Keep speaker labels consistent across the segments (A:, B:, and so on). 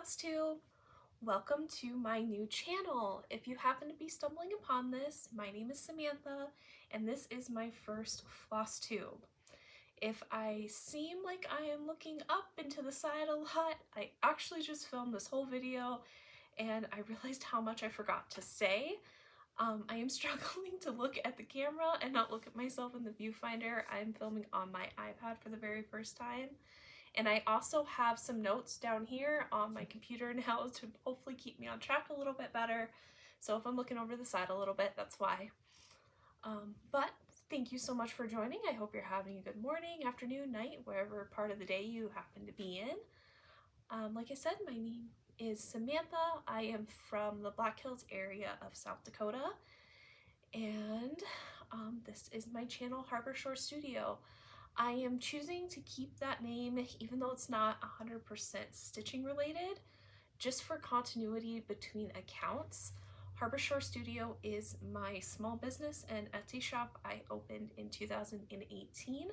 A: Flosstube! Welcome to my new channel. If you happen to be stumbling upon this, my name is Samantha and this is my first Flosstube. If I seem like I am looking up and to the side a lot, I actually just filmed this whole video and I realized how much I forgot to say. I am struggling to look at the camera and not look at myself in the viewfinder. I'm filming on my iPad for the very first time. And I also have some notes down here on my computer now to hopefully keep me on track a little bit better. So if I'm looking over the side a little bit, that's why. But thank you so much for joining. I hope you're having a good morning, afternoon, night, wherever part of the day you happen to be in. Like I said, my name is Samantha. I am from the Black Hills area of South Dakota. And this is my channel, Harbor Shore Studio. I am choosing to keep that name even though it's not 100% stitching related, just for continuity between accounts. Harbor Shore Studio is my small business and Etsy shop I opened in 2018.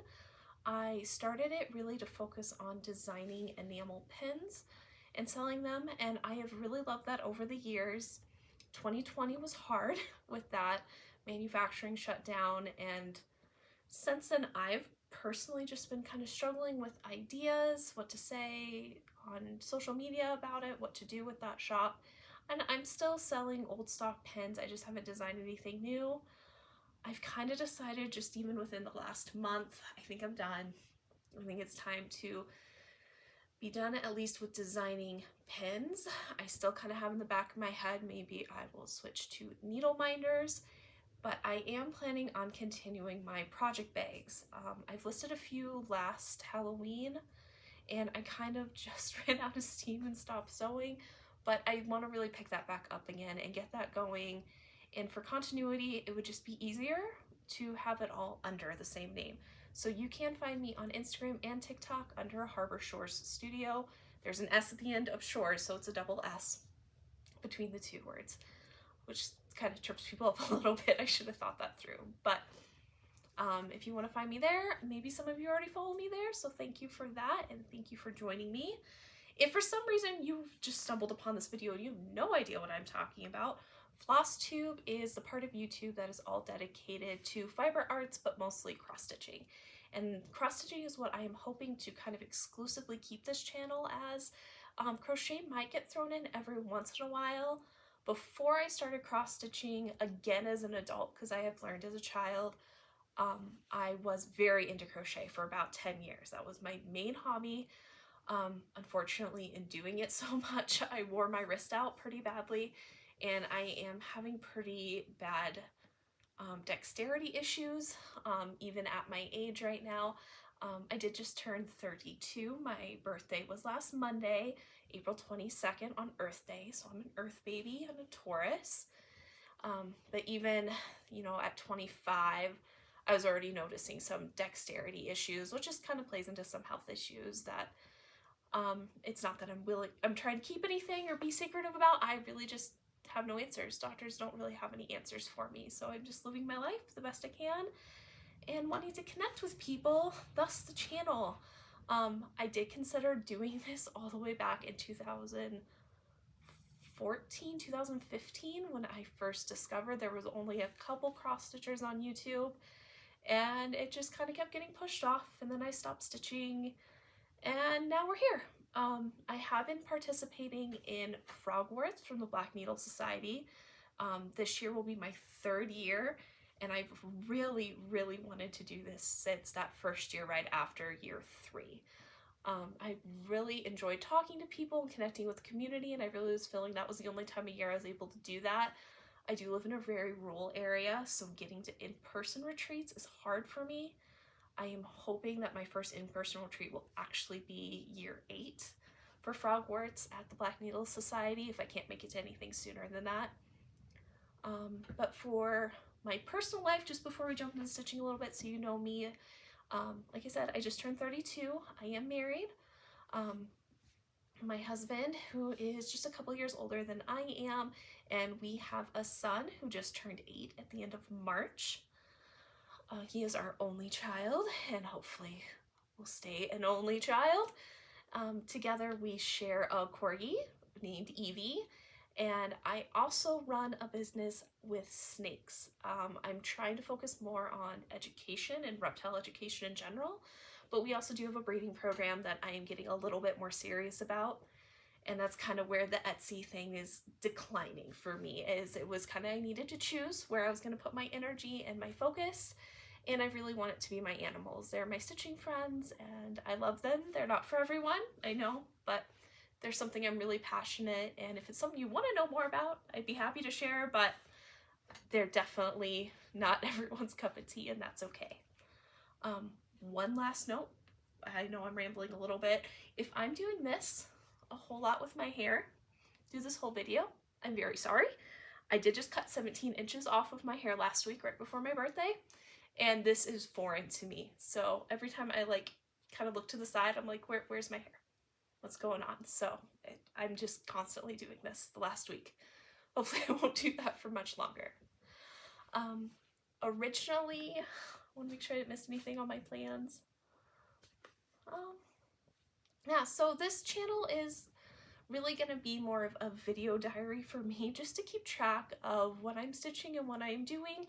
A: I started it really to focus on designing enamel pins and selling them, and I have really loved that over the years. 2020 was hard with that. Manufacturing shut down, and since then I've personally just been kind of struggling with ideas, what to say on social media about it, what to do with that shop. And I'm still selling old stock pins, I just haven't designed anything new. I've kind of decided, just even within the last month, I think I'm done. I think it's time to be done at least with designing pins. I still kind of have in the back of my head, maybe I will switch to needle minders, but I am planning on continuing my project bags. I've listed a few last Halloween and I kind of just ran out of steam and stopped sewing, but I want to really pick that back up again and get that going. And for continuity, it would just be easier to have it all under the same name. So you can find me on Instagram and TikTok under Harbor Shores Studio. There's an S at the end of Shores, so it's a double S between the two words, which kind of trips people up a little bit. I should have thought that through. But if you want to find me there, maybe some of you already follow me there, so thank you for that, and thank you for joining me. If for some reason you just stumbled upon this video and you have no idea what I'm talking about, Flosstube is the part of YouTube that is all dedicated to fiber arts, but mostly cross-stitching. And cross-stitching is what I am hoping to kind of exclusively keep this channel as. Crochet might get thrown in every once in a while. Before I started cross-stitching again as an adult, because I have learned as a child, I was very into crochet for about 10 years. That was my main hobby. Unfortunately, in doing it so much, I wore my wrist out pretty badly, and I am having pretty bad dexterity issues, even at my age right now. I did just turn 32. My birthday was last Monday, April 22nd, on Earth Day, so I'm an Earth baby. I'm a Taurus. But even, you know, at 25, I was already noticing some dexterity issues, which just kind of plays into some health issues that it's not that I'm trying to keep anything or be secretive about. I really just have no answers. Doctors don't really have any answers for me, so I'm just living my life the best I can and wanting to connect with people, thus the channel. I did consider doing this all the way back in 2014, 2015, when I first discovered there was only a couple cross stitchers on YouTube, and it just kind of kept getting pushed off, and then I stopped stitching, and now we're here. I have been participating in Frogworth from the Black Needle Society. This year will be my 3rd year, and I've really wanted to do this since that first year right after year 3. I really enjoyed talking to people and connecting with the community, and I really was feeling that was the only time of year I was able to do that. I do live in a very rural area, so getting to in-person retreats is hard for me. I am hoping that my first in-person retreat will actually be year 8 for Frogworts at the Black Needle Society, if I can't make it to anything sooner than that. But for my personal life, just before we jump into stitching a little bit so you know me, like I said, I just turned 32. I am married. My husband, who is just a couple years older than I am, and we have a son who just turned 8 at the end of March. He is our only child, and hopefully will stay an only child. Together we share a corgi, named Evie, and I also run a business with snakes. I'm trying to focus more on education and reptile education in general, but we also do have a breeding program that I am getting a little bit more serious about. And that's kind of where the Etsy thing is declining for me, is it was kind of, I needed to choose where I was going to put my energy and my focus, and I really want it to be my animals. They're my stitching friends and I love them. They're not for everyone, I know, but there's something I'm really passionate, and if it's something you want to know more about, I'd be happy to share, but they're definitely not everyone's cup of tea, and that's okay. One last note, I know I'm rambling a little bit. If I'm doing this a whole lot with my hair through this whole video, I'm very sorry. I did just cut 17 inches off of my hair last week right before my birthday, and this is foreign to me. So every time I like kind of look to the side, I'm like, where's my hair? What's going on? So I'm just constantly doing this the last week. Hopefully I won't do that for much longer. Originally, I want to make sure I didn't miss anything on my plans. Yeah, so this channel is really going to be more of a video diary for me, just to keep track of what I'm stitching and what I'm doing.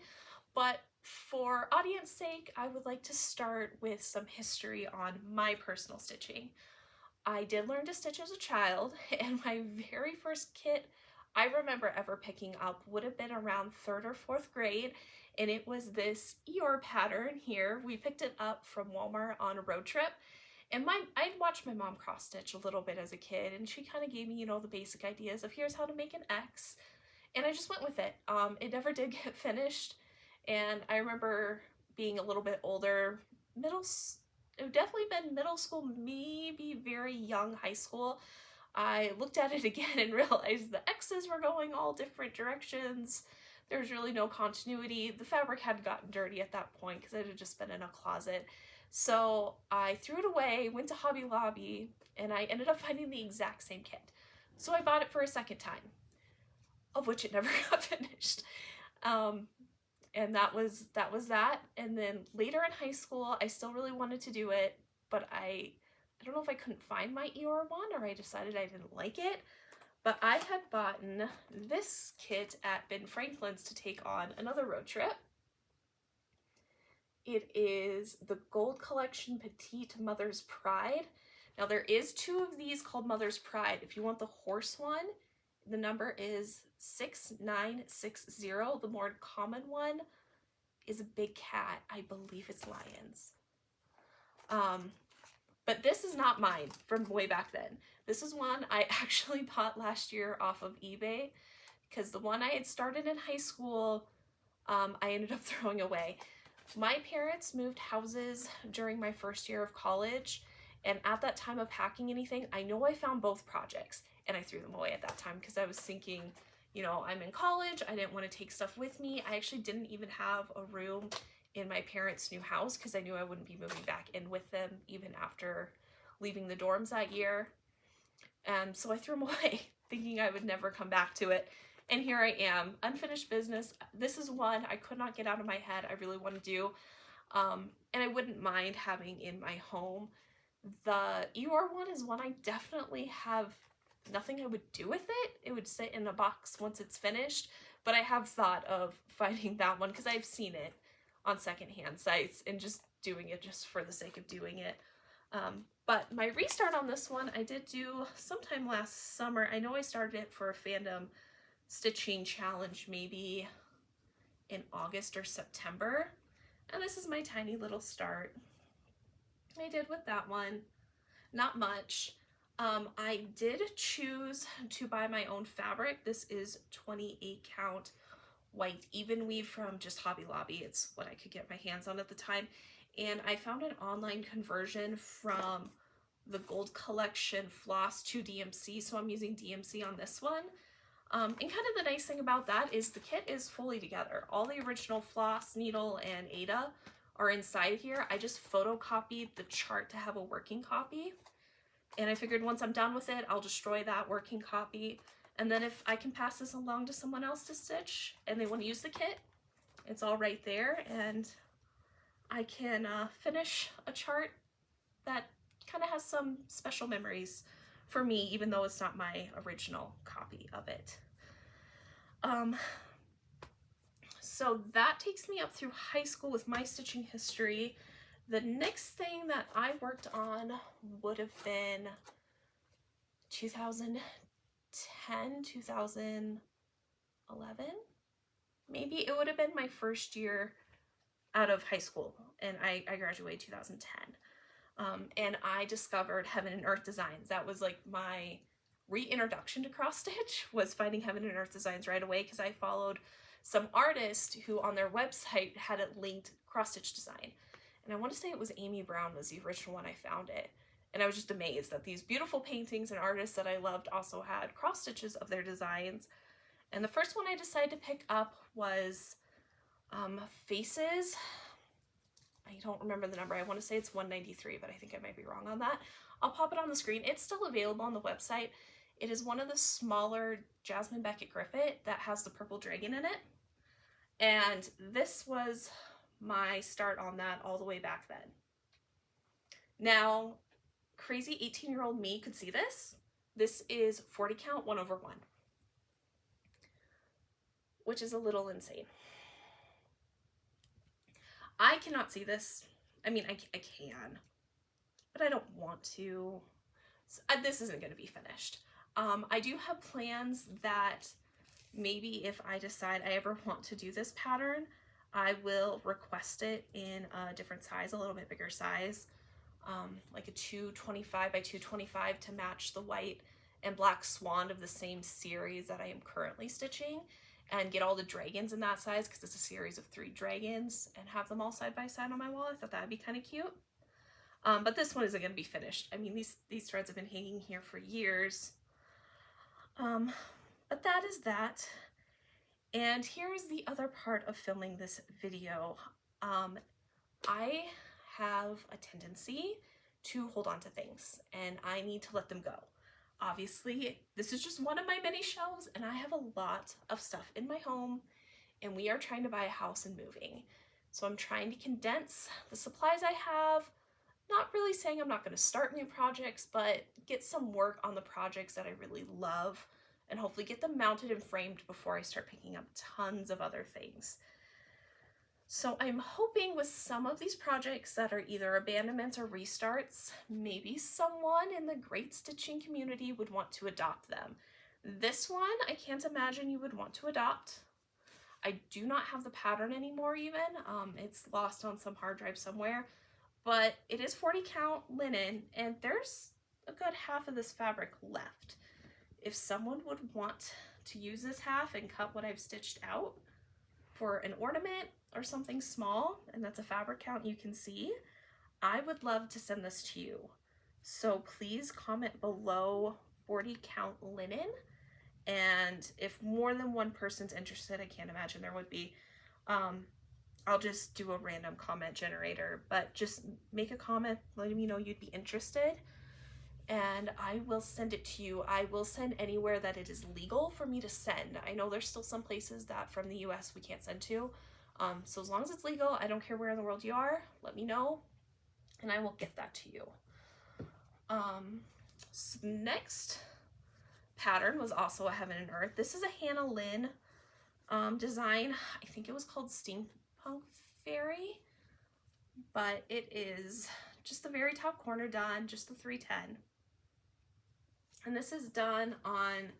A: But for audience sake, I would like to start with some history on my personal stitching. I did learn to stitch as a child, and my very first kit I remember ever picking up would have been around 3rd or 4th grade, and it was this Eeyore pattern here. We picked it up from Walmart on a road trip, and I'd watched my mom cross stitch a little bit as a kid, and she kind of gave me, you know, the basic ideas of here's how to make an X, and I just went with it. It never did get finished, and I remember being a little bit older, it would definitely been middle school, maybe very young high school. I looked at it again and realized the X's were going all different directions. There's really no continuity. The fabric had gotten dirty at that point because it had just been in a closet. So I threw it away, went to Hobby Lobby, and I ended up finding the exact same kit. So I bought it for a second time, of which it never got finished. And that was that. And then later in high school, I still really wanted to do it, but I don't know if I couldn't find my Eeyore one or I decided I didn't like it. But I had bought this kit at Ben Franklin's to take on another road trip. It is the Gold Collection Petite Mother's Pride. Now there is 2 of these called Mother's Pride. If you want the horse one, the number is 6960. The more common one is a big cat. I believe it's lions. But this is not mine from way back then. This is one I actually bought last year off of eBay, because the one I had started in high school, I ended up throwing away. My parents moved houses during my first year of college, and at that time of packing anything, I know I found both projects, and I threw them away at that time because I was thinking, you know, I'm in college, I didn't want to take stuff with me. I actually didn't even have a room in my parents' new house because I knew I wouldn't be moving back in with them even after leaving the dorms that year. And so I threw them away thinking I would never come back to it. And here I am, unfinished business. This is one I could not get out of my head. I really want to do. And I wouldn't mind having in my home. The Eeyore one is one I definitely have nothing I would do with it. It would sit in a box once it's finished, but I have thought of finding that one because I've seen it on secondhand sites and just doing it just for the sake of doing it. But my restart on this one, I did do sometime last summer. I know I started it for a fandom stitching challenge maybe in August or September. And this is my tiny little start I did with that one. Not much. I did choose to buy my own fabric. This is 28 count white even weave from just Hobby Lobby. It's what I could get my hands on at the time. And I found an online conversion from the Gold Collection Floss to DMC, so I'm using DMC on this one. And kind of the nice thing about that is the kit is fully together. All the original floss, needle, and Ada are inside here. I just photocopied the chart to have a working copy. And I figured once I'm done with it, I'll destroy that working copy. And then if I can pass this along to someone else to stitch and they want to use the kit, it's all right there. And I can finish a chart that kind of has some special memories for me, even though it's not my original copy of it. So that takes me up through high school with my stitching history. The next thing that I worked on would have been 2010, 2011. Maybe it would have been my first year out of high school, and I graduated 2010. And I discovered Heaven and Earth Designs. That was like my reintroduction to cross stitch, was finding Heaven and Earth Designs right away, because I followed some artist who on their website had it linked cross stitch design. And I want to say it was Amy Brown was the original one I found it. And I was just amazed that these beautiful paintings and artists that I loved also had cross stitches of their designs. And the first one I decided to pick up was Faces. I don't remember the number. I want to say it's 193, but I think I might be wrong on that. I'll pop it on the screen. It's still available on the website. It is one of the smaller Jasmine Beckett Griffith that has the purple dragon in it. And this was my start on that all the way back then. Now, crazy 18-year-old me could see this. This is 40 count 1/1, which is a little insane. I cannot see this. I mean, I can, but I don't want to. So, this isn't going to be finished. I do have plans that maybe if I decide I ever want to do this pattern, I will request it in a different size, a little bit bigger size, like a 225 by 225 to match the white and black swan of the same series that I am currently stitching, and get all the dragons in that size because it's a series of 3 dragons, and have them all side by side on my wall. I thought that'd be kind of cute. But this one isn't going to be finished. I mean, these threads have been hanging here for years. But that is that. And here's the other part of filming this video. I have a tendency to hold on to things, and I need to let them go. Obviously, this is just one of my many shelves, and I have a lot of stuff in my home, and we are trying to buy a house and moving. So I'm trying to condense the supplies I have, not really saying I'm not going to start new projects, but get some work on the projects that I really love, and hopefully get them mounted and framed before I start picking up tons of other things. So I'm hoping with some of these projects that are either abandonments or restarts, maybe someone in the great stitching community would want to adopt them. This one, I can't imagine you would want to adopt. I do not have the pattern anymore even. It's lost on some hard drive somewhere, but it is 40 count linen, and there's a good half of this fabric left. If someone would want to use this half and cut what I've stitched out for an ornament or something small, and that's a fabric count you can see, I would love to send this to you. So please comment below 40 count linen, and if more than one person's interested, I can't imagine there would be, I'll just do a random comment generator, but just make a comment letting me know you'd be interested, and I will send it to you. I will send anywhere that it is legal for me to send. I know there's still some places that from the US we can't send to. So as long as it's legal, I don't care where in the world you are, let me know, and I will get that to you. So next pattern was also a Heaven and Earth. This is a Hannah Lynn design. I think it was called Steampunk Fairy, but it is just the very top corner done, just the 310. And this is done on,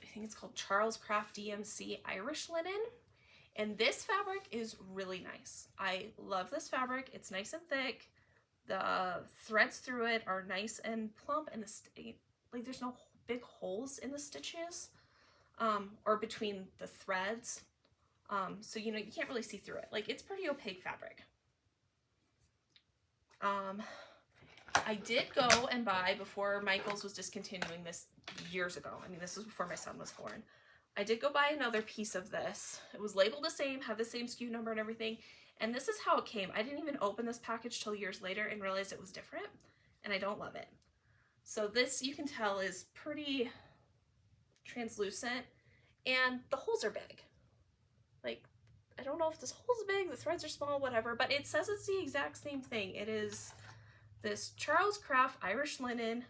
A: I think it's called Charles Craft DMC Irish linen. And this fabric is really nice. I love this fabric. It's nice and thick. The threads through it are nice and plump, and like there's no big holes in the stitches or between the threads. So you know, you can't really see through it. Like, it's pretty opaque fabric. I did go and buy, before Michaels was discontinuing this years ago, I mean this was before my son was born, I did go buy another piece of this. It was labeled the same, had the same SKU number and everything, and this is how it came. I didn't even open this package till years later and realized it was different, and I don't love it. So this, you can tell, is pretty translucent, and the holes are big. Like, I don't know if this hole's big, the threads are small, whatever, but it says it's the exact same thing. It is this Charles Craft Irish linen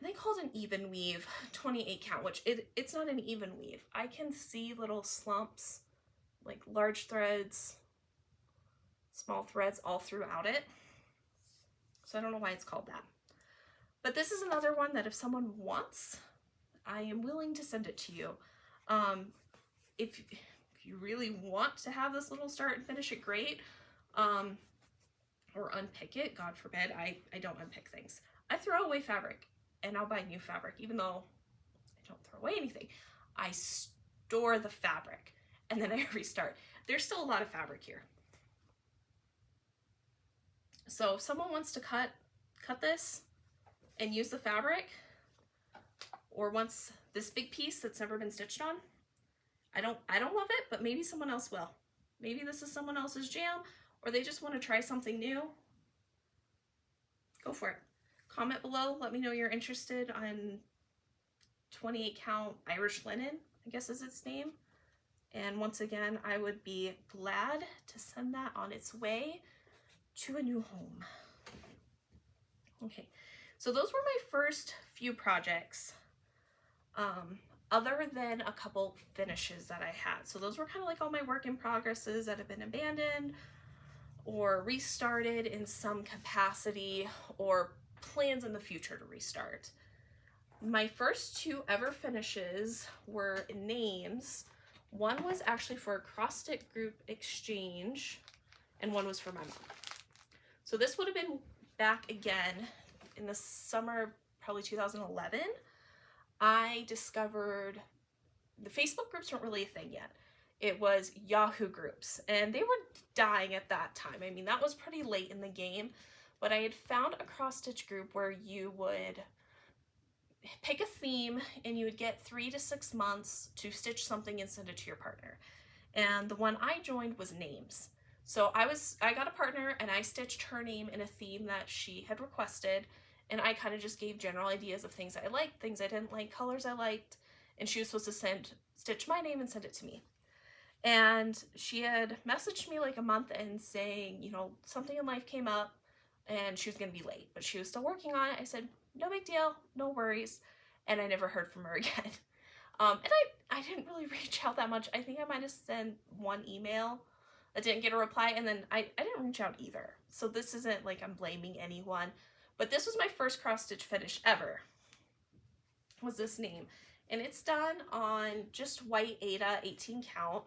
A: I think called an even weave, 28 count, which it's not an even weave. I can see little slumps, like large threads, small threads all throughout it. So I don't know why it's called that. But this is another one that if someone wants, I am willing to send it to you. If you really want to have this little start and finish it, great. Or unpick it, God forbid. I don't unpick things. I throw away fabric and I'll buy new fabric, even though I don't throw away anything. I store the fabric and then I restart. There's still a lot of fabric here. So if someone wants to cut this and use the fabric, or wants this big piece that's never been stitched on, I don't love it, but maybe someone else will. Maybe this is someone else's jam, or they just want to try something new. Go for it. Comment below, let me know you're interested on 28 count Irish linen, I guess is its name. And once again, I would be glad to send that on its way to a new home. Okay, so those were my first few projects, other than a couple finishes that I had. So those were kind of like all my work in progresses that have been abandoned or restarted in some capacity, or plans in the future to restart. My first two ever finishes were names. One was actually for a cross-stitch group exchange, and one was for my mom. So this would have been back again in the summer, probably 2011. I discovered the Facebook groups weren't really a thing yet. It was Yahoo groups, and they were dying at that time. I mean, that was pretty late in the game, but I had found a cross-stitch group where you would pick a theme and you would get 3 to 6 months to stitch something and send it to your partner. And the one I joined was names. So I got a partner and I stitched her name in a theme that she had requested, and I kind of just gave general ideas of things I liked, things I didn't like, colors I liked, and she was supposed to stitch my name and send it to me. And she had messaged me like a month in saying, you know, something in life came up and she was going to be late, but she was still working on it. I said, no big deal, no worries. And I never heard from her again. And I didn't really reach out that much. I think I might have sent one email that didn't get a reply, and then I didn't reach out either. So this isn't like I'm blaming anyone, but this was my first cross-stitch finish ever, was this name. And it's done on just white Aida 18 count.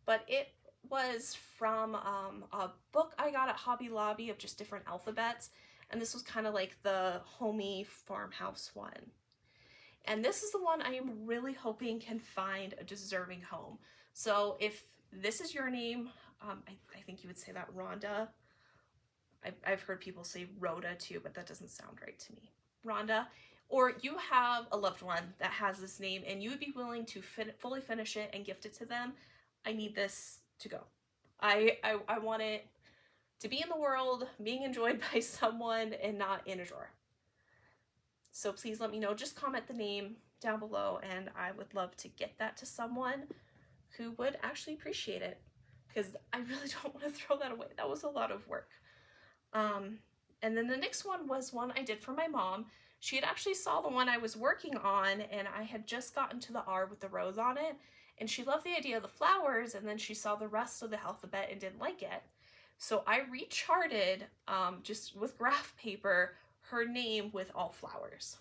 A: But it was from a book I got at Hobby Lobby of just different alphabets, and this was kind of like the homey farmhouse one. And this is the one I am really hoping can find a deserving home. So if this is your name, I think you would say that Rhonda. I've heard people say Rhoda too, but that doesn't sound right to me. Rhonda, or you have a loved one that has this name and you would be willing to fully finish it and gift it to them, I need this to go. I want it to be in the world, being enjoyed by someone and not in a drawer. So please let me know. Just comment the name down below and I would love to get that to someone who would actually appreciate it, because I really don't want to throw that away. That was a lot of work. And then the next one was one I did for my mom. She had actually saw the one I was working on, and I had just gotten to the R with the rose on it, and she loved the idea of the flowers, and then she saw the rest of the alphabet and didn't like it. So I recharted, just with graph paper, her name with all flowers.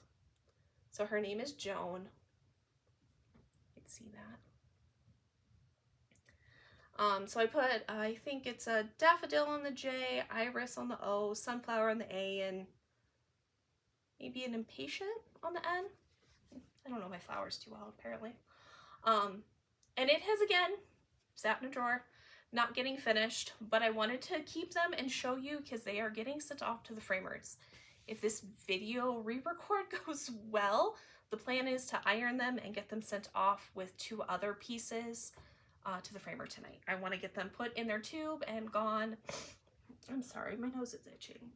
A: So her name is Joan. You can see that. So I put, I think it's a daffodil on the J, iris on the O, sunflower on the A, and maybe an impatient on the N. I don't know my flowers too well, apparently. And it has, again, sat in a drawer, not getting finished, but I wanted to keep them and show you because they are getting sent off to the framers. If this video re-record goes well, the plan is to iron them and get them sent off with 2 other pieces to the framer tonight. I want to get them put in their tube and gone. I'm sorry, my nose is itching.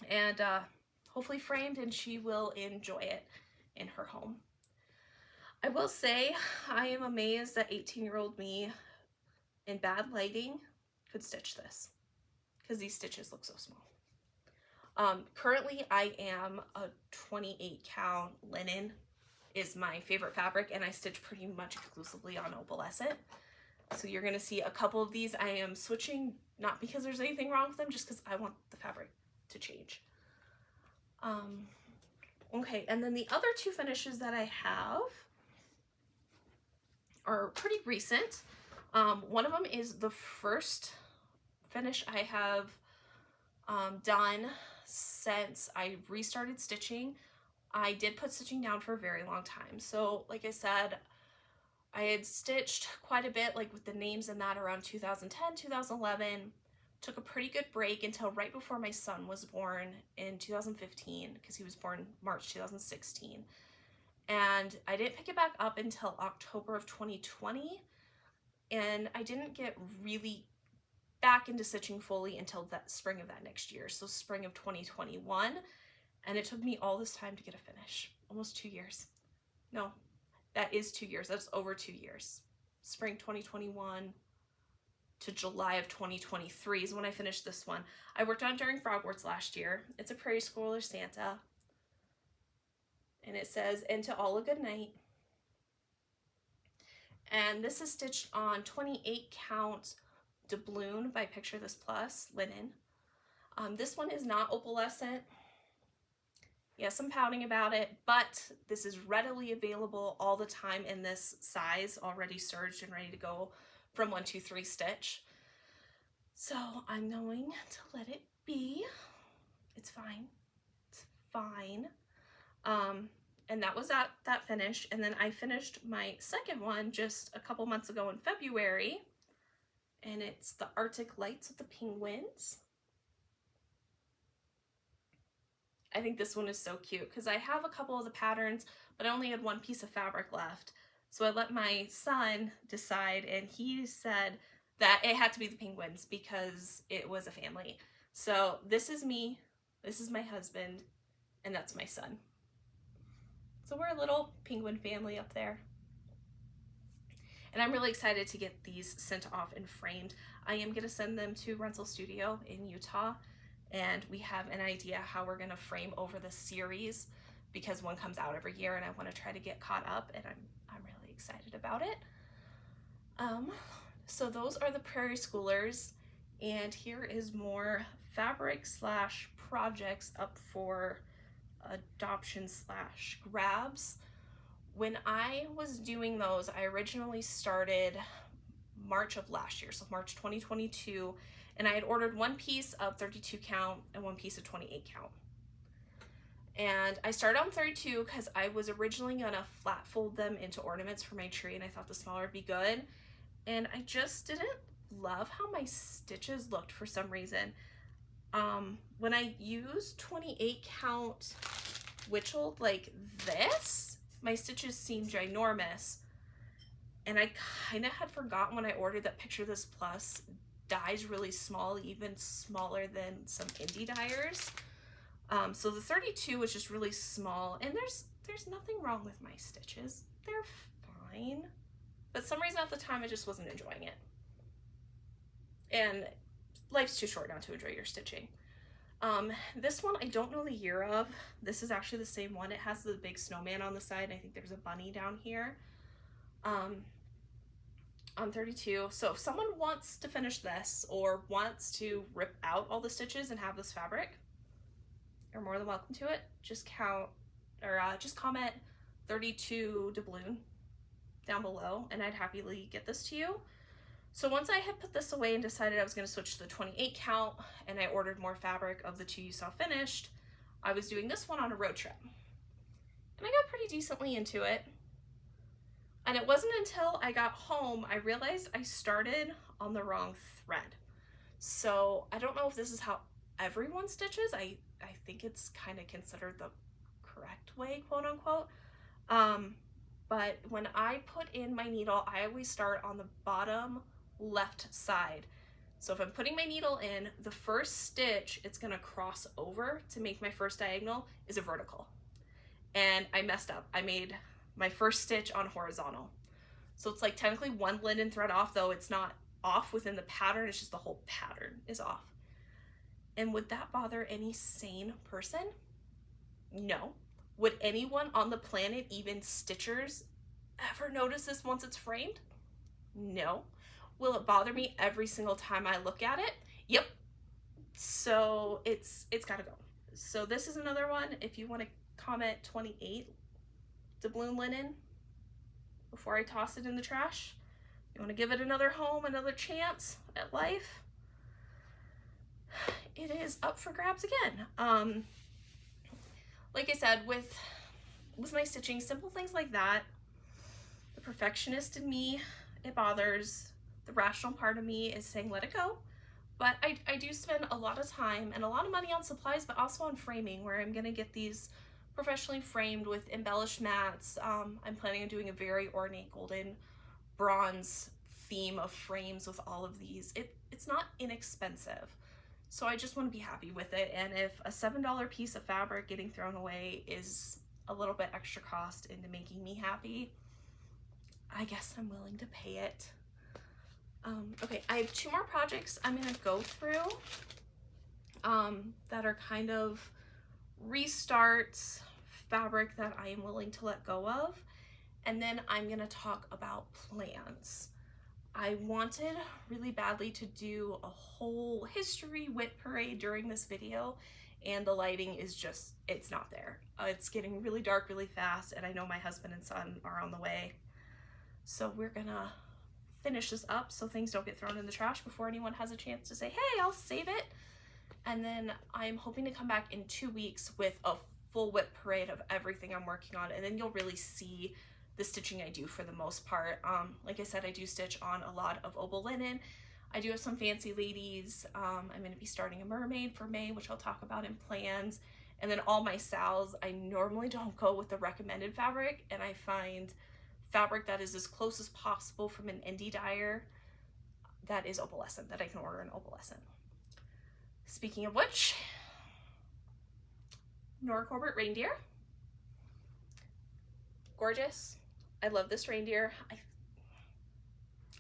A: And hopefully framed, and she will enjoy it in her home. I will say I am amazed that 18-year-old me in bad lighting could stitch this, because these stitches look so small. Currently I am a 28 count linen is my favorite fabric, and I stitch pretty much exclusively on opalescent. So you're gonna see a couple of these. I am switching, not because there's anything wrong with them, just because I want the fabric to change. Okay, and then the other two finishes that I have are pretty recent. One of them is the first finish I have done since I restarted stitching. I did put stitching down for a very long time. So like I said, I had stitched quite a bit, like with the names and that, around 2010, 2011. Took a pretty good break until right before my son was born in 2015, because he was born March 2016. And I didn't pick it back up until October of 2020. And I didn't get really back into stitching fully until that spring of that next year. So spring of 2021. And it took me all this time to get a finish. Almost 2 years. No, that is 2 years. That's over 2 years. Spring 2021 to July of 2023 is when I finished this one. I worked on it during Frogwarts last year. It's a Prairie Schooler Santa. And it says, "And to all a good night." And this is stitched on 28 count doubloon by Picture This Plus linen. This one is not opalescent. Yes, I'm pouting about it, but this is readily available all the time in this size, already serged and ready to go from 1-2-3 stitch. So I'm going to let it be. It's fine. It's fine. And that was that finish. And then I finished my second one just a couple months ago in February. And it's the Arctic Lights with the penguins. I think this one is so cute because I have a couple of the patterns, but I only had one piece of fabric left. So I let my son decide, and he said that it had to be the penguins because it was a family. So this is me, this is my husband, and that's my son. So we're a little penguin family up there. And I'm really excited to get these sent off and framed. I am going to send them to Rental Studio in Utah, and we have an idea how we're going to frame over the series because one comes out every year, and I want to try to get caught up, and I'm really excited about it. So those are the Prairie Schoolers, and here is more fabric / projects up for adoption / grabs. When I was doing those, I originally started March of last year, so March 2022, and I had ordered one piece of 32 count and one piece of 28 count. And I started on 32 because I was originally gonna flat fold them into ornaments for my tree, and I thought the smaller would be good. And I just didn't love how my stitches looked for some reason. When I used 28 count witched like this, my stitches seemed ginormous. And I kind of had forgotten when I ordered that Picture This Plus dies really small, even smaller than some indie dyers. So the 32 was just really small, and there's nothing wrong with my stitches. They're fine. But some reason at the time I just wasn't enjoying it. And life's too short not to enjoy your stitching. This one I don't know the year of. This is actually the same one. It has the big snowman on the side, and I think there's a bunny down here. On 32. So if someone wants to finish this or wants to rip out all the stitches and have this fabric, you're more than welcome to it. Just comment 32 doubloon down below, and I'd happily get this to you. So once I had put this away and decided I was going to switch to the 28 count, and I ordered more fabric of the two you saw finished, I was doing this one on a road trip. And I got pretty decently into it. And it wasn't until I got home I realized I started on the wrong thread. So I don't know if this is how everyone stitches. I think it's kind of considered the correct way, quote unquote. But when I put in my needle, I always start on the bottom left side. So if I'm putting my needle in, the first stitch it's gonna cross over to make my first diagonal is a vertical. And I messed up. I made my first stitch on horizontal. So it's like technically one linen thread off, though it's not off within the pattern, it's just the whole pattern is off. And would that bother any sane person? No. Would anyone on the planet, even stitchers, ever notice this once it's framed? No. Will it bother me every single time I look at it? Yep. So it's gotta go. So this is another one. If you want to comment 28 doubloon linen before I toss it in the trash, you want to give it another home, another chance at life, it is up for grabs again. Like I said, with my stitching, simple things like that, the perfectionist in me, it bothers. The rational part of me is saying let it go. But I do spend a lot of time and a lot of money on supplies, but also on framing, where I'm gonna get these professionally framed with embellished mats. I'm planning on doing a very ornate golden bronze theme of frames with all of these. It's not inexpensive. So I just want to be happy with it. And if a $7 piece of fabric getting thrown away is a little bit extra cost into making me happy, I guess I'm willing to pay it. Okay, I have 2 more projects I'm gonna go through that are kind of restarts, fabric that I am willing to let go of, and then I'm gonna talk about plans. I wanted really badly to do a whole history wit parade during this video, and the lighting is just, it's not there. It's getting really dark really fast, and I know my husband and son are on the way. So we're gonna finish this up so things don't get thrown in the trash before anyone has a chance to say, hey, I'll save it. And then I'm hoping to come back in 2 weeks with a full whip parade of everything I'm working on, and then you'll really see the stitching I do for the most part. Like I said, I do stitch on a lot of oval linen. I do have some fancy ladies. I'm going to be starting a mermaid for May, which I'll talk about in plans. And then all my sals, I normally don't go with the recommended fabric, and I find fabric that is as close as possible from an indie dyer that is opalescent, that I can order in opalescent. Speaking of which, Nora Corbett reindeer. Gorgeous. I love this reindeer.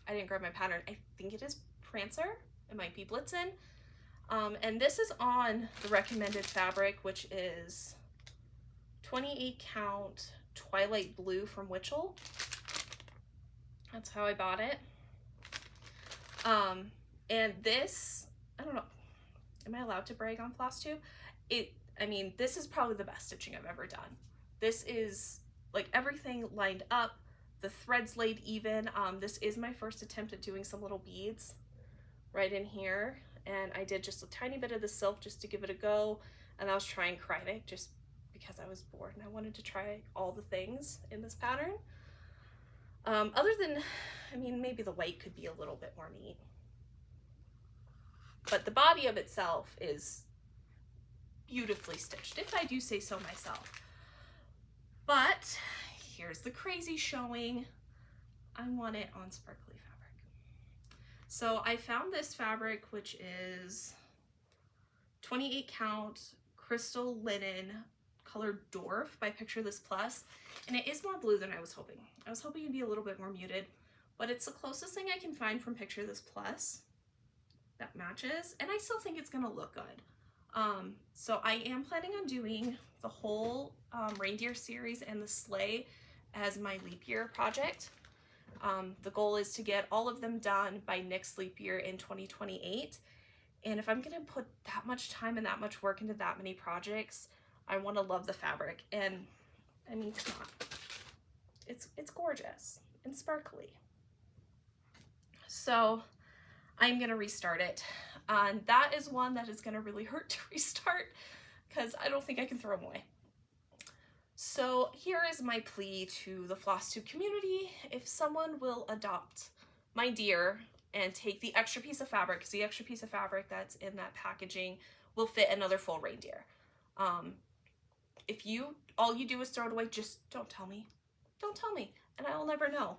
A: I didn't grab my pattern. I think it is Prancer. It might be Blitzen. And this is on the recommended fabric, which is 28 count Twilight Blue from Witchell. That's how I bought it. And this, I don't know, am I allowed to brag on Flosstube? I mean, this is probably the best stitching I've ever done. This is like everything lined up, the threads laid even. This is my first attempt at doing some little beads right in here. And I did just a tiny bit of the silk just to give it a go. And I was trying Kryvek just because I was bored and I wanted to try all the things in this pattern. Other than, I mean, maybe the white could be a little bit more neat. But the body of itself is beautifully stitched, if I do say so myself. But here's the crazy showing. I want it on sparkly fabric. So I found this fabric, which is 28 count crystal linen colored Dwarf by Picture This Plus, and it is more blue than I was hoping. I was hoping it'd be a little bit more muted, but it's the closest thing I can find from Picture This Plus that matches, and I still think it's gonna look good. So I am planning on doing the whole reindeer series and the sleigh as my leap year project. The goal is to get all of them done by next leap year in 2028. And if I'm gonna put that much time and that much work into that many projects, I want to love the fabric. And I mean, come on, it's gorgeous and sparkly. So I'm gonna restart it. And that is one that is gonna really hurt to restart because I don't think I can throw them away. So here is my plea to the Flosstube community. If someone will adopt my deer and take the extra piece of fabric, because the extra piece of fabric that's in that packaging will fit another full reindeer. If all you do is throw it away, just don't tell me. Don't tell me, and I will never know.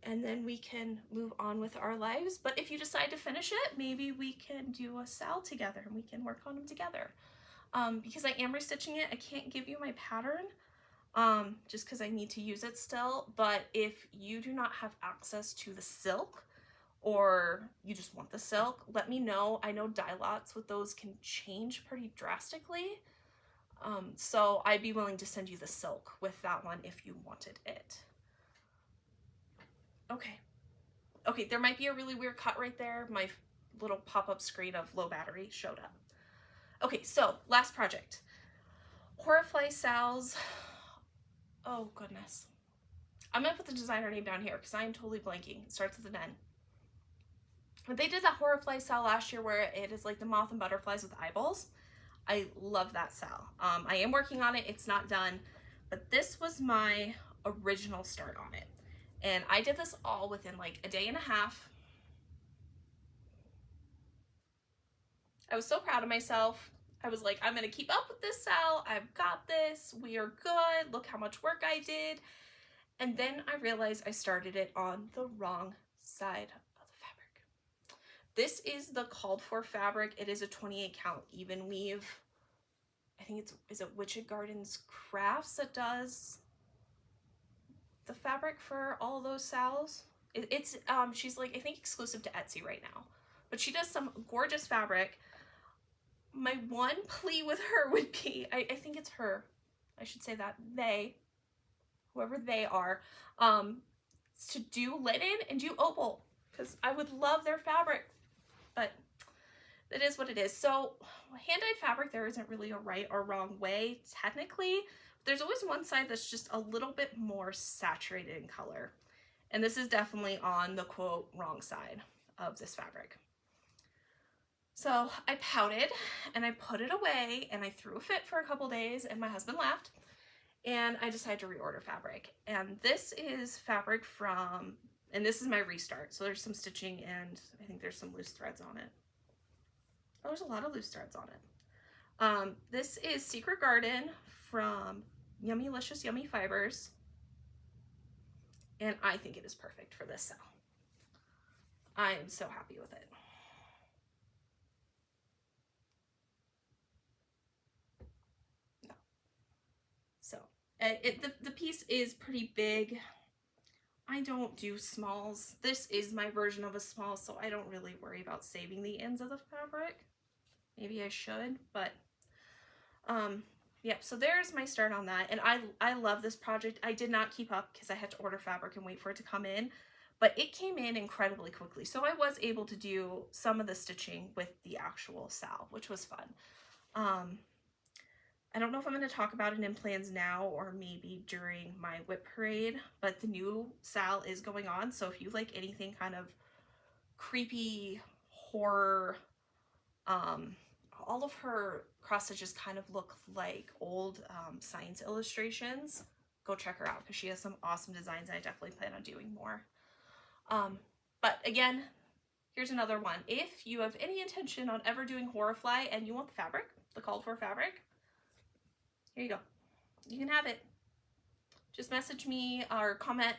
A: And then we can move on with our lives. But if you decide to finish it, maybe we can do a sal together and we can work on them together. Because I am restitching it, I can't give you my pattern just because I need to use it still. But if you do not have access to the silk or you just want the silk, let me know. I know dye lots with those can change pretty drastically. So I'd be willing to send you the silk with that one if you wanted it. Okay. Okay, there might be a really weird cut right there. My little pop-up screen of low battery showed up. Okay, so last project. Horrifly Sal's, oh goodness. I'm gonna put the designer name down here because I am totally blanking. It starts with an N. But they did that Horrifly Sal last year where it is like the moth and butterflies with eyeballs. I love that Sal. I am working on it. It's not done, but this was my original start on it. And I did this all within like a day and a half. I was so proud of myself. I was like, I'm gonna keep up with this Sal. I've got this. We are good. Look how much work I did. And then I realized I started it on the wrong side of the fabric. This is the called for fabric. It is a 28 count even weave. I think is it Witched Gardens Crafts that does the fabric for all those Sals. It's she's like, I think exclusive to Etsy right now, but she does some gorgeous fabric. My one plea with her would be, I think it's her, I should say that, they, whoever they are, to do linen and do opal, because I would love their fabric, but it is what it is. So hand-dyed fabric, there isn't really a right or wrong way technically. There's always one side that's just a little bit more saturated in color, and this is definitely on the quote wrong side of this fabric. So I pouted and I put it away and I threw a fit for a couple days, and my husband laughed, and I decided to reorder fabric. And this is fabric from, and this is my restart. So there's some stitching and I think there's some loose threads on it. Oh, there's a lot of loose threads on it. This is Secret Garden from Yummylicious Yummy Fibers. And I think it is perfect for this Sal. I am so happy with it. So the piece is pretty big. I don't do smalls. This is my version of a small, so I don't really worry about saving the ends of the fabric. Maybe I should, but yeah, so there's my start on that. And I love this project. I did not keep up because I had to order fabric and wait for it to come in, but it came in incredibly quickly. So I was able to do some of the stitching with the actual Sal, which was fun. I don't know if I'm going to talk about it in plans now or maybe during my whip parade, but the new Sal is going on. So if you like anything kind of creepy horror, all of her cross stitches kind of look like old science illustrations. Go check her out because she has some awesome designs, and I definitely plan on doing more. But again, here's another one. If you have any intention on ever doing Horrifly and you want the fabric, the called for fabric, here you go. You can have it. Just message me or comment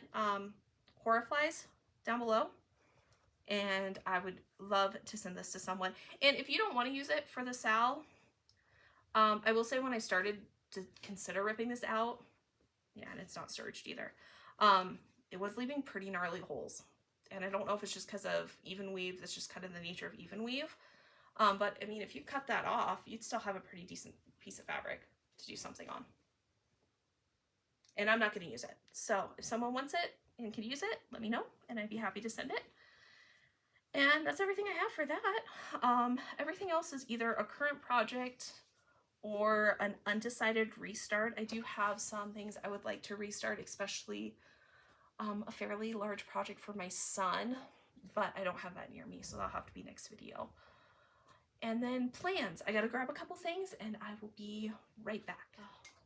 A: Horriflies down below, and I would love to send this to someone. And if you don't want to use it for the Sal, I will say when I started to consider ripping this out, yeah, and it's not serged either, it was leaving pretty gnarly holes. And I don't know if it's just because of even weave. That's just kind of the nature of even weave. But I mean, if you cut that off, you'd still have a pretty decent piece of fabric to do something on. And I'm not going to use it. So if someone wants it and can use it, let me know, and I'd be happy to send it. And that's everything I have for that. Everything else is either a current project or an undecided restart. I do have some things I would like to restart, especially a fairly large project for my son, but I don't have that near me, so that'll have to be next video. And then plans. I gotta grab a couple things and I will be right back.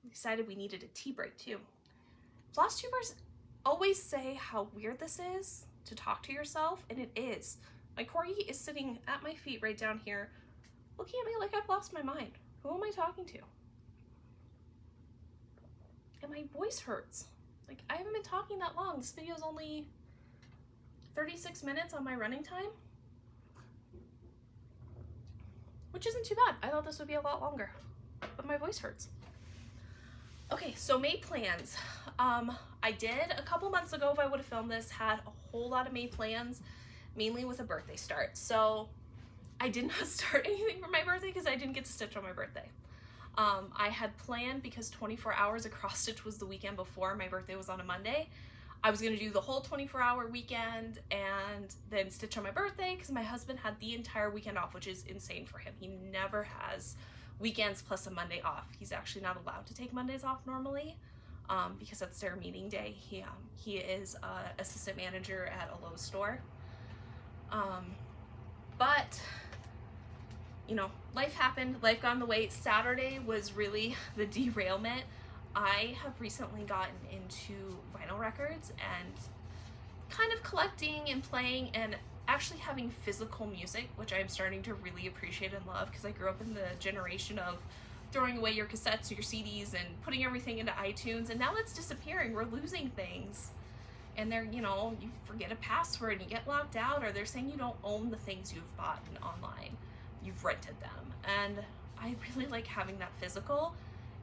A: We decided we needed a tea break too. Flosstubers always say how weird this is to talk to yourself, and it is. My corgi is sitting at my feet right down here, looking at me like I've lost my mind. Who am I talking to? And my voice hurts. Like, I haven't been talking that long. This video is only 36 minutes on my running time, which isn't too bad. I thought this would be a lot longer, but my voice hurts. Okay, so May plans. I did a couple months ago, if I would have filmed this, had a whole lot of May plans mainly with a birthday start. So I did not start anything for my birthday because I didn't get to stitch on my birthday. I had planned, because 24 hours across stitch was the weekend before, my birthday was on a Monday, I was gonna do the whole 24-hour weekend and then stitch on my birthday, because my husband had the entire weekend off, which is insane for him. He never has weekends plus a Monday off. He's actually not allowed to take Mondays off normally, because that's their meeting day. He is assistant manager at a Lowe's store. But you know, life happened, life got in the way. Saturday was really the derailment. I have recently gotten into vinyl records and kind of collecting and playing and actually having physical music, which I'm starting to really appreciate and love, because I grew up in the generation of throwing away your cassettes or your CDs and putting everything into iTunes, and now that's disappearing. We're losing things. And they're, you know, you forget a password and you get locked out, or they're saying you don't own the things you've bought online. You've rented them. And I really like having that physical.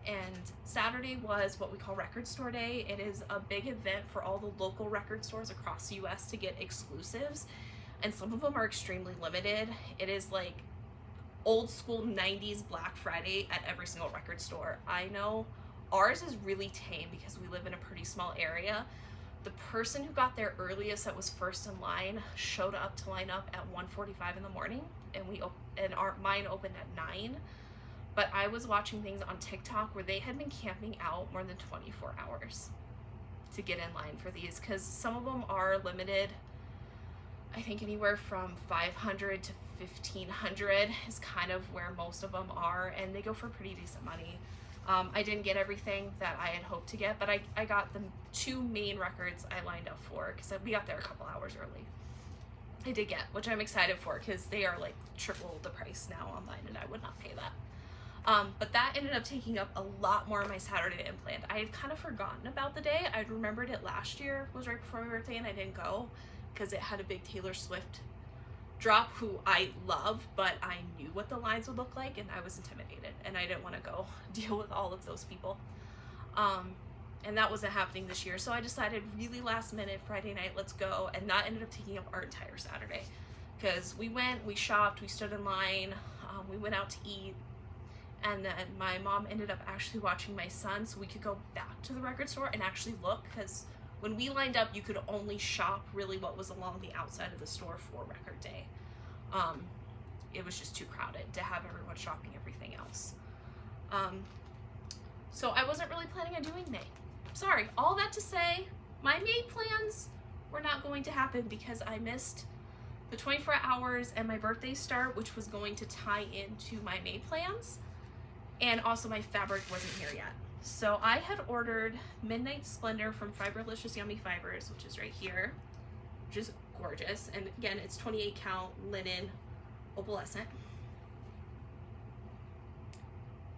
A: And Saturday was what we call Record Store Day. It is a big event for all the local record stores across the US to get exclusives. And some of them are extremely limited. It is like old school 90s Black Friday at every single record store. I know ours is really tame because we live in a pretty small area. The person who got there earliest, that was first in line, showed up to line up at 1:45 in the morning, and mine opened at 9. But I was watching things on TikTok where they had been camping out more than 24 hours to get in line for these, because some of them are limited. I think anywhere from 500 to 1,500 is kind of where most of them are, and they go for pretty decent money. I didn't get everything that I had hoped to get, but I got the 2 main records I lined up for, because we got there a couple hours early. I did get, which I'm excited for, because they are like triple the price now online, and I would not pay that. But that ended up taking up a lot more of my Saturday than planned. I had kind of forgotten about the day. I'd remembered it last year, was right before my birthday, and I didn't go because it had a big Taylor Swift drop, who I love, but I knew what the lines would look like, and I was intimidated, and I didn't want to go deal with all of those people. And that wasn't happening this year, so I decided really last minute, Friday night, let's go, and that ended up taking up our entire Saturday, because we went, we shopped, we stood in line, we went out to eat, and then my mom ended up actually watching my son so we could go back to the record store and actually look, because when we lined up, you could only shop really what was along the outside of the store for record day. It was just too crowded to have everyone shopping everything else. So I wasn't really planning on doing May. Sorry, all that to say, my May plans were not going to happen because I missed the 24 hours and my birthday start, which was going to tie into my May plans. And also my fabric wasn't here yet. So I had ordered Midnight Splendor from Fiberlicious Yummy Fibers, which is right here, which is gorgeous. And again, it's 28 count linen opalescent.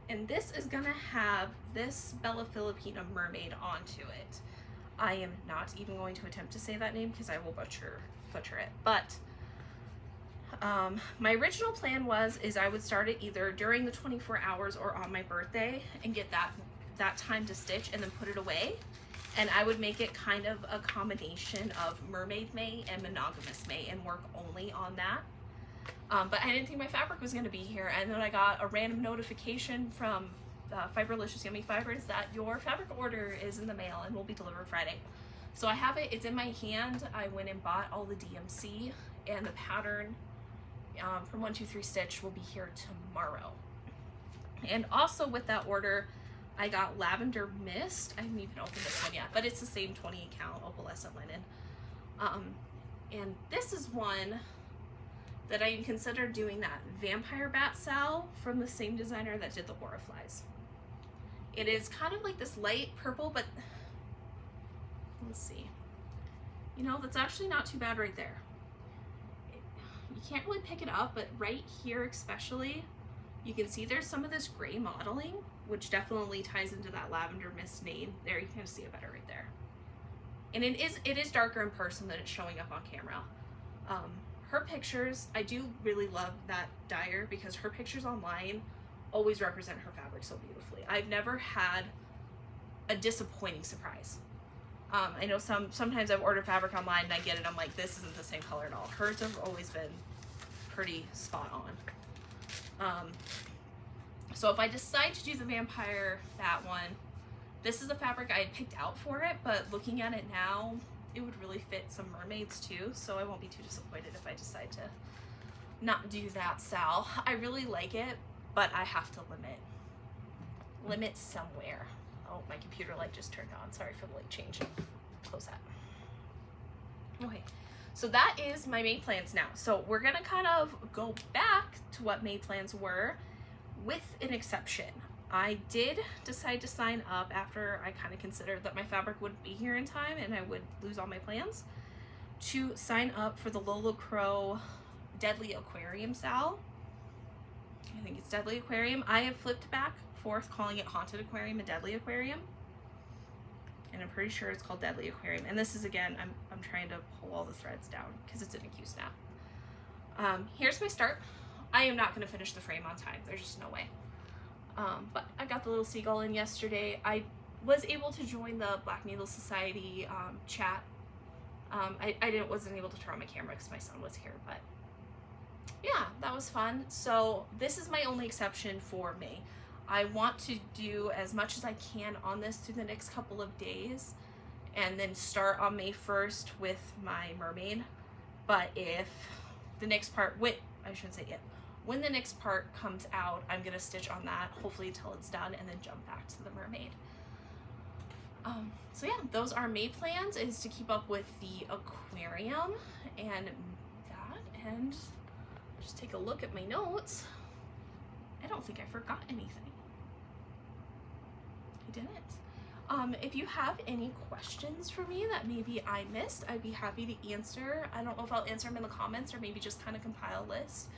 A: And this is gonna have this Bella Filipina mermaid onto it. I am not even going to attempt to say that name because I will butcher it. But my original plan is I would start it either during the 24 hours or on my birthday and get that time to stitch and then put it away. And I would make it kind of a combination of Mermaid May and Monogamous May and work only on that. But I didn't think my fabric was going to be here, and then I got a random notification from Fiberlicious Yummy Fibers that your fabric order is in the mail and will be delivered Friday. So I have it, it's in my hand. I went and bought all the DMC, and the pattern from 123 Stitch will be here tomorrow. And also with that order, I got Lavender Mist. I haven't even opened this one yet, but it's the same 28 count opalescent linen. And this is one that I considered doing that Vampire Bat Sal from the same designer that did the Horror Flies. It is kind of like this light purple, but let's see. You know, that's actually not too bad right there. You can't really pick it up, but right here especially, you can see there's some of this gray modeling, which definitely ties into that Lavender Mist name. There, you can see it better right there. And it is darker in person than it's showing up on camera. Her pictures, I do really love that dyer because her pictures online always represent her fabric so beautifully. I've never had a disappointing surprise. I know sometimes I've ordered fabric online and I get it, I'm like, this isn't the same color at all. Hers have always been pretty spot on. So if I decide to do the vampire, that one, this is the fabric I had picked out for it, but looking at it now, it would really fit some mermaids too, so I won't be too disappointed if I decide to not do that, Sal. I really like it, but I have to limit somewhere. Oh, my computer light just turned on. Sorry for the light change. Close that. Okay, so that is my made plans now. So we're gonna kind of go back to what made plans were, with an exception. I did decide to sign up after I kind of considered that my fabric wouldn't be here in time and I would lose all my plans, to sign up for the Lola Crow Deadly Aquarium Sal. I think it's Deadly Aquarium. I have flipped back forth calling it Haunted Aquarium and Deadly Aquarium, and I'm pretty sure it's called Deadly Aquarium. And this is, again, I'm trying to pull all the threads down because it's in a Q snap. Here's my start. I am not going to finish the frame on time. There's just no way. But I got the little seagull in yesterday. I was able to join the Black Needle Society chat. I wasn't able to turn on my camera because my son was here, but yeah, that was fun. So this is my only exception for May. I want to do as much as I can on this through the next couple of days and then start on May 1st with my mermaid. But if the next part, when the next part comes out, I'm gonna stitch on that, hopefully until it's done, and then jump back to the mermaid. So yeah, those are made plans, is to keep up with the aquarium and that, and just take a look at my notes. I don't think I forgot anything. I didn't. If you have any questions for me that maybe I missed, I'd be happy to answer. I don't know if I'll answer them in the comments or maybe just kind of compile a list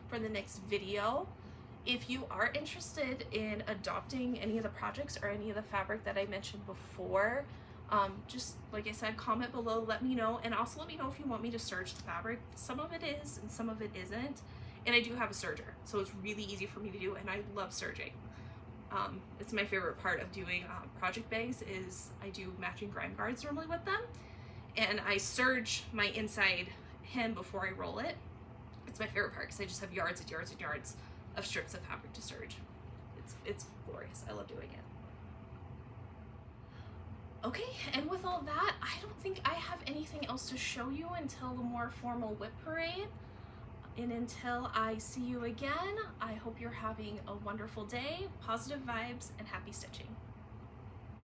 A: for the next video. If you are interested in adopting any of the projects or any of the fabric that I mentioned before, just like I said, comment below, let me know, and also let me know if you want me to serge the fabric. Some of it is and some of it isn't, and I do have a serger, so it's really easy for me to do, and I love serging. It's my favorite part of doing project bags, is I do matching grime guards normally with them, and I serge my inside hem before I roll it. It's my favorite part because I just have yards and yards and yards of strips of fabric to serge. It's glorious. I love doing it. Okay, and with all that, I don't think I have anything else to show you until the more formal whip parade. And until I see you again, I hope you're having a wonderful day, positive vibes, and happy stitching.